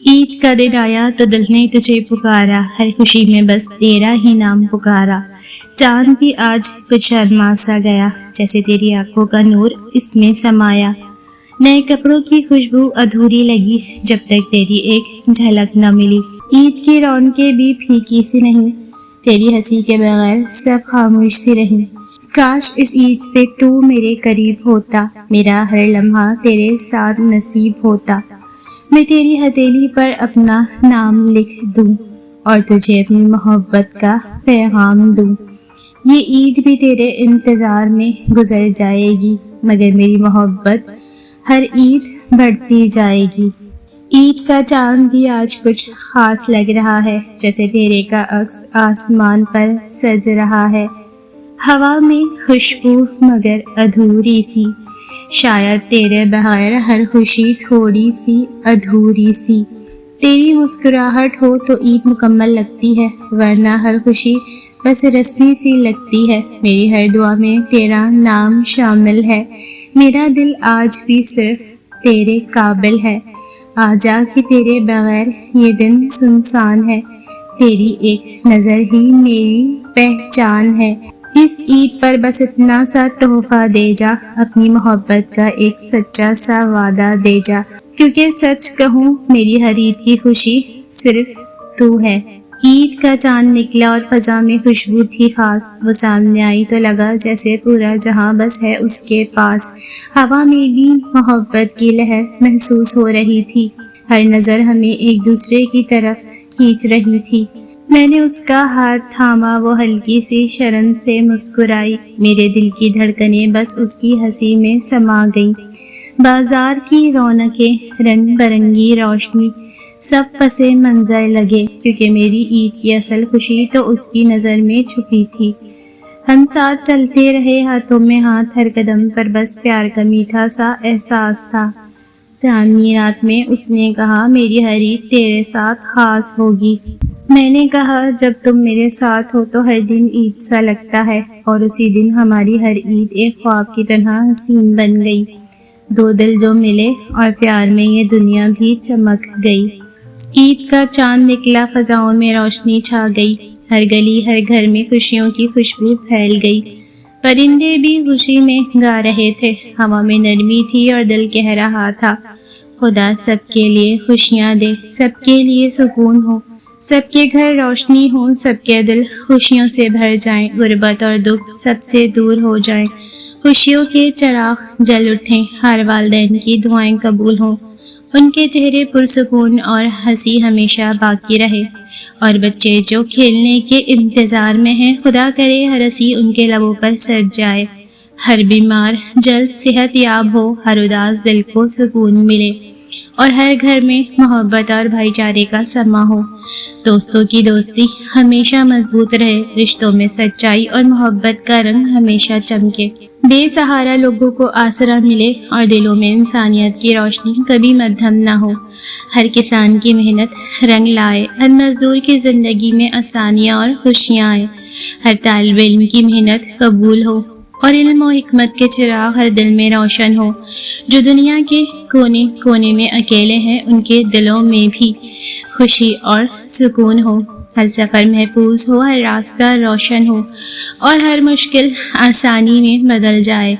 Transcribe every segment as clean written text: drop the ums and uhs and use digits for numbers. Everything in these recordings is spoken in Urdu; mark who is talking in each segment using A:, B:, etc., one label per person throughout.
A: عید کا دن آیا تو دل نے تجھے پکارا، ہر خوشی میں بس تیرا ہی نام پکارا۔ چاند بھی آج کچھ شرما سا گیا، جیسے تیری آنکھوں کا نور اس میں سمایا۔ نئے کپڑوں کی خوشبو ادھوری لگی جب تک تیری ایک جھلک نہ ملی۔ عید کی رونقیں بھی پھیکی سی نہیں، تیری ہنسی کے بغیر سب خاموش سی رہی۔ کاش اس عید پہ تو میرے قریب ہوتا، میرا ہر لمحہ تیرے ساتھ نصیب ہوتا۔ میں تیری ہتھیلی پر اپنا نام لکھ دوں اور تجھے اپنی محبت کا پیغام دوں۔ یہ عید بھی تیرے انتظار میں گزر جائے گی، مگر میری محبت ہر عید بڑھتی جائے گی۔ عید کا چاند بھی آج کچھ خاص لگ رہا ہے، جیسے تیرے کا عکس آسمان پر سج رہا ہے۔ ہوا میں خوشبو مگر ادھوری سی، شاید تیرے بغیر ہر خوشی تھوڑی سی ادھوری سی۔ تیری مسکراہٹ ہو تو عید مکمل لگتی ہے، ورنہ ہر خوشی بس رسمی سی لگتی ہے۔ میری ہر دعا میں تیرا نام شامل ہے، میرا دل آج بھی صرف تیرے قابل ہے۔ آجا کہ تیرے بغیر یہ دن سنسان ہے، تیری ایک نظر ہی میری پہچان ہے۔ اس عید پر بس اتنا سا تحفہ دے جا، اپنی محبت کا ایک سچا سا وعدہ دے جا، کیونکہ سچ کہوں میری ہر عید کی خوشی صرف تو ہے۔ عید کا چاند نکلا اور فضا میں خوشبو تھی خاص، وہ سامنے آئی تو لگا جیسے پورا جہاں بس ہے اس کے پاس۔ ہوا میں بھی محبت کی لہر محسوس ہو رہی تھی، ہر نظر ہمیں ایک دوسرے کی طرف کھینچ رہی تھی۔ میں نے اس کا ہاتھ تھاما، وہ ہلکی سی شرم سے مسکرائی، میرے دل کی دھڑکنیں بس اس کی ہنسی میں سما گئیں۔ بازار کی رونقیں، رنگ برنگی روشنی، سب پس منظر لگے، کیونکہ میری عید کی اصل خوشی تو اس کی نظر میں چھپی تھی۔ ہم ساتھ چلتے رہے ہاتھوں میں ہاتھ، ہر قدم پر بس پیار کا میٹھا سا احساس تھا۔ چاندنی رات میں اس نے کہا میری ہر عید تیرے ساتھ خاص ہوگی۔ میں نے کہا جب تم میرے ساتھ ہو تو ہر دن عید سا لگتا ہے، اور اسی دن ہماری ہر عید ایک خواب کی طرح حسین بن گئی۔ دو دل جو ملے اور پیار میں یہ دنیا بھی چمک گئی۔ عید کا چاند نکلا، فضاؤں میں روشنی چھا گئی، ہر گلی ہر گھر میں خوشیوں کی خوشبو پھیل گئی۔ پرندے بھی خوشی میں گا رہے تھے، ہوا میں نرمی تھی اور دل کہہ رہا تھا خدا سب کے لیے خوشیاں دے، سب کے لیے سکون ہو، سب کے گھر روشنی ہو، سب کے دل خوشیوں سے بھر جائیں، غربت اور دکھ سب سے دور ہو جائیں، خوشیوں کے چراغ جل اٹھیں، ہر والدین کی دعائیں قبول ہوں، ان کے چہرے پرسکون اور ہنسی ہمیشہ باقی رہے، اور بچے جو کھیلنے کے انتظار میں ہیں خدا کرے ہر ہنسی ان کے لبوں پر سج جائے، ہر بیمار جلد صحت یاب ہو، ہر اداس دل کو سکون ملے، اور ہر گھر میں محبت اور بھائی چارے کا سما ہو۔ دوستوں کی دوستی ہمیشہ مضبوط رہے، رشتوں میں سچائی اور محبت کا رنگ ہمیشہ چمکے، بے سہارا لوگوں کو آسرا ملے، اور دلوں میں انسانیت کی روشنی کبھی مدھم نہ ہو۔ ہر کسان کی محنت رنگ لائے، ہر مزدور کی زندگی میں آسانیاں اور خوشیاں آئے، ہر طالب علم کی محنت قبول ہو، اور علم و حکمت کے چراغ ہر دل میں روشن ہو۔ جو دنیا کے کونے کونے میں اکیلے ہیں ان کے دلوں میں بھی خوشی اور سکون ہو، ہر سفر محفوظ ہو، ہر راستہ روشن ہو، اور ہر مشکل آسانی میں بدل جائے۔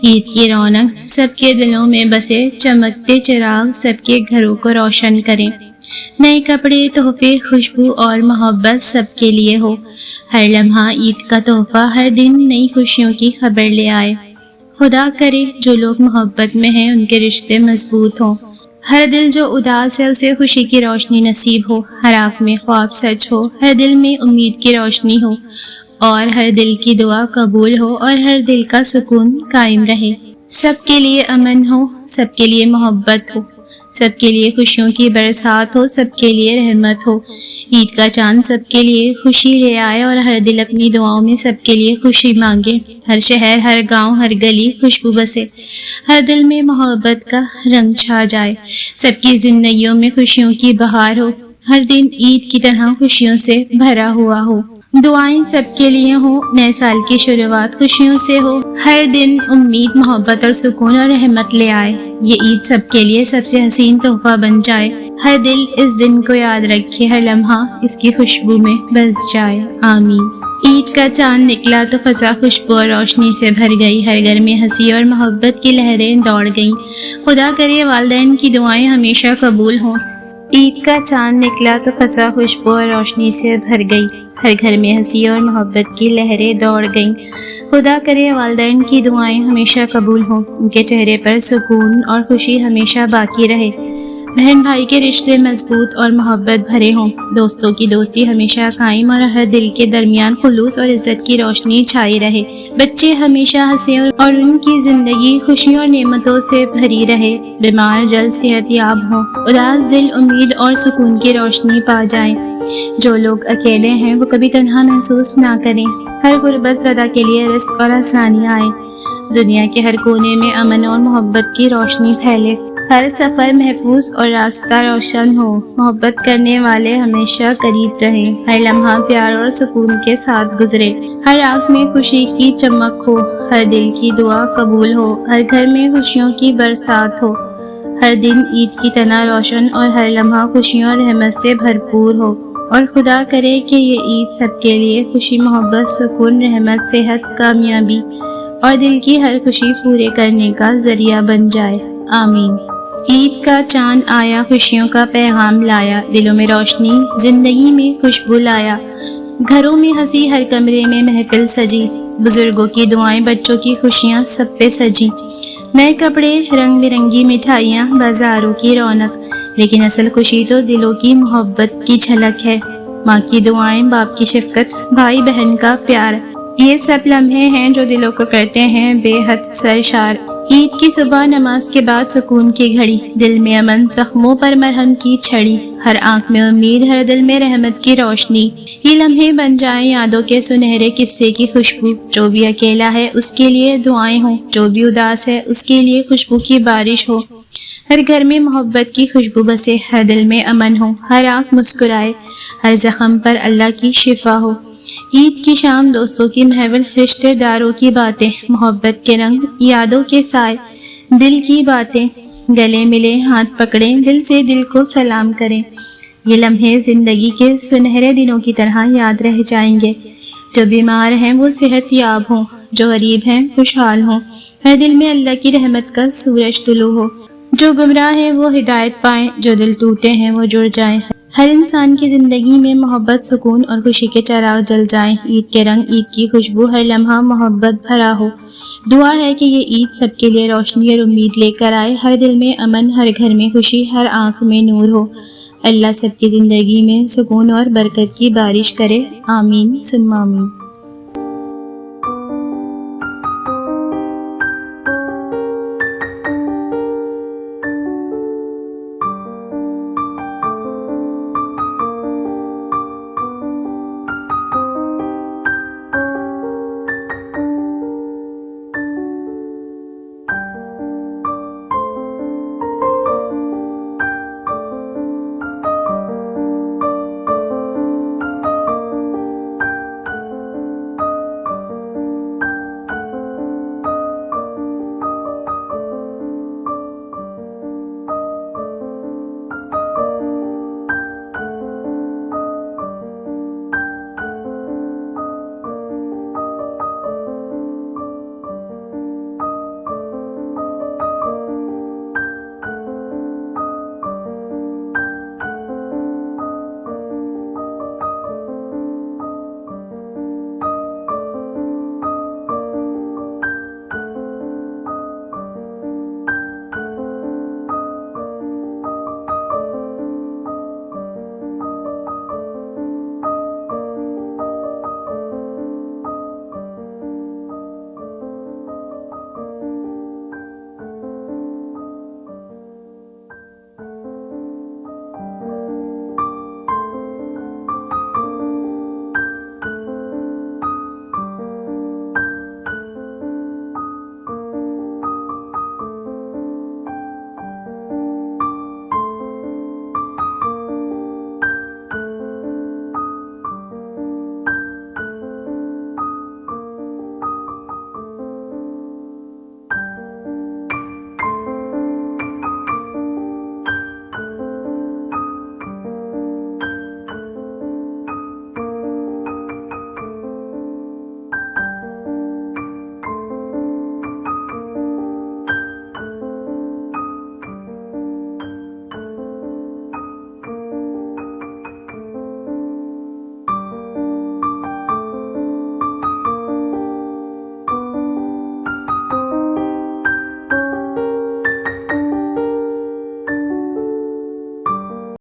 A: عید کی رونق سب کے دلوں میں بسے، چمکتے چراغ سب کے گھروں کو روشن کریں، نئے کپڑے، تحفے، خوشبو اور محبت سب کے لیے ہو، ہر لمحہ عید کا تحفہ، ہر دن نئی خوشیوں کی خبر لے آئے۔ خدا کرے جو لوگ محبت میں ہیں ان کے رشتے مضبوط ہوں، ہر دل جو اداس ہے اسے خوشی کی روشنی نصیب ہو، ہر آنکھ میں خواب سچ ہو، ہر دل میں امید کی روشنی ہو، اور ہر دل کی دعا قبول ہو، اور ہر دل کا سکون قائم رہے۔ سب کے لیے امن ہو، سب کے لیے محبت ہو، سب کے لیے خوشیوں کی برسات ہو، سب کے لیے رحمت ہو۔ عید کا چاند سب کے لیے خوشی لے آئے، اور ہر دل اپنی دعاؤں میں سب کے لیے خوشی مانگے، ہر شہر، ہر گاؤں، ہر گلی خوشبو بسے، ہر دل میں محبت کا رنگ چھا جائے، سب کی زندگیوں میں خوشیوں کی بہار ہو، ہر دن عید کی طرح خوشیوں سے بھرا ہوا ہو۔ دعائیں سب کے لیے ہوں، نئے سال کی شروعات خوشیوں سے ہو، ہر دن امید، محبت اور سکون اور رحمت لے آئے۔ یہ عید سب کے لیے سب سے حسین تحفہ بن جائے، ہر دل اس دن کو یاد رکھے، ہر لمحہ اس کی خوشبو میں بس جائے، آمین۔ عید کا چاند نکلا تو فضا خوشبو اور روشنی سے بھر گئی، ہر گھر میں ہنسی اور محبت کی لہریں دوڑ گئیں۔ خدا کرے والدین کی دعائیں ہمیشہ قبول ہوں۔ عید کا چاند نکلا تو فضا خوشبو اور روشنی سے بھر گئی، ہر گھر میں ہنسی اور محبت کی لہریں دوڑ گئیں۔ خدا کرے والدین کی دعائیں ہمیشہ قبول ہوں، ان کے چہرے پر سکون اور خوشی ہمیشہ باقی رہے، بہن بھائی کے رشتے مضبوط اور محبت بھرے ہوں، دوستوں کی دوستی ہمیشہ قائم اور ہر دل کے درمیان خلوص اور عزت کی روشنی چھائی رہے، بچے ہمیشہ ہنسیں اور ان کی زندگی خوشیوں اور نعمتوں سے بھری رہے، بیمار جلد صحت یاب ہوں، اداس دل امید اور سکون کی روشنی پا جائیں، جو لوگ اکیلے ہیں وہ کبھی تنہا محسوس نہ کریں، ہر غربت زدہ کے لیے رزق اور آسانیاں آئیں، دنیا کے ہر کونے میں امن اور محبت کی روشنی پھیلے، ہر سفر محفوظ اور راستہ روشن ہو، محبت کرنے والے ہمیشہ قریب رہیں، ہر لمحہ پیار اور سکون کے ساتھ گزرے، ہر آنکھ میں خوشی کی چمک ہو، ہر دل کی دعا قبول ہو، ہر گھر میں خوشیوں کی برسات ہو، ہر دن عید کی طرح روشن اور ہر لمحہ خوشیوں اور رحمت سے بھرپور ہو، اور خدا کرے کہ یہ عید سب کے لیے خوشی، محبت، سکون، رحمت، صحت، کامیابی اور دل کی ہر خوشی پورے کرنے کا ذریعہ بن جائے، آمین۔ عید کا چاند آیا، خوشیوں کا پیغام لایا، دلوں میں روشنی، زندگی میں خوشبو لایا، گھروں میں ہنسی، ہر کمرے میں محفل سجی، بزرگوں کی دعائیں، بچوں کی خوشیاں سب پہ سجی، نئے کپڑے، رنگ برنگی مٹھائیاں، بازاروں کی رونق، لیکن اصل خوشی تو دلوں کی محبت کی جھلک ہے، ماں کی دعائیں، باپ کی شفقت، بھائی بہن کا پیار، یہ سب لمحے ہیں جو دلوں کو کرتے ہیں بے حد سرشار۔ عید کی صبح، نماز کے بعد سکون کی گھڑی، دل میں امن، زخموں پر مرہم کی چھڑی، ہر آنکھ میں امید، ہر دل میں رحمت کی روشنی، یہ لمحے بن جائیں یادوں کے سنہرے قصے کی خوشبو، جو بھی اکیلا ہے اس کے لیے دعائیں ہوں، جو بھی اداس ہے اس کے لیے خوشبو کی بارش ہو، ہر گھر میں محبت کی خوشبو بسے، ہر دل میں امن ہو، ہر آنکھ مسکرائے، ہر زخم پر اللہ کی شفا ہو۔ عید کی شام، دوستوں کی محفل، رشتہ داروں کی باتیں، محبت کے رنگ، یادوں کے سائے، دل کی باتیں، گلے ملے، ہاتھ پکڑیں، دل سے دل کو سلام کریں، یہ لمحے زندگی کے سنہرے دنوں کی طرح یاد رہ جائیں گے، جو بیمار ہیں وہ صحت یاب ہوں، جو غریب ہیں خوشحال ہوں، ہر دل میں اللہ کی رحمت کا سورج طلوع ہو، جو گمراہ ہیں وہ ہدایت پائیں، جو دل ٹوٹے ہیں وہ جڑ جائیں، ہر انسان کی زندگی میں محبت، سکون اور خوشی کے چراغ جل جائیں، عید کے رنگ، عید کی خوشبو، ہر لمحہ محبت بھرا ہو۔ دعا ہے کہ یہ عید سب کے لیے روشنی اور امید لے کر آئے، ہر دل میں امن، ہر گھر میں خوشی، ہر آنکھ میں نور ہو، اللہ سب کی زندگی میں سکون اور برکت کی بارش کرے، آمین ثم آمین۔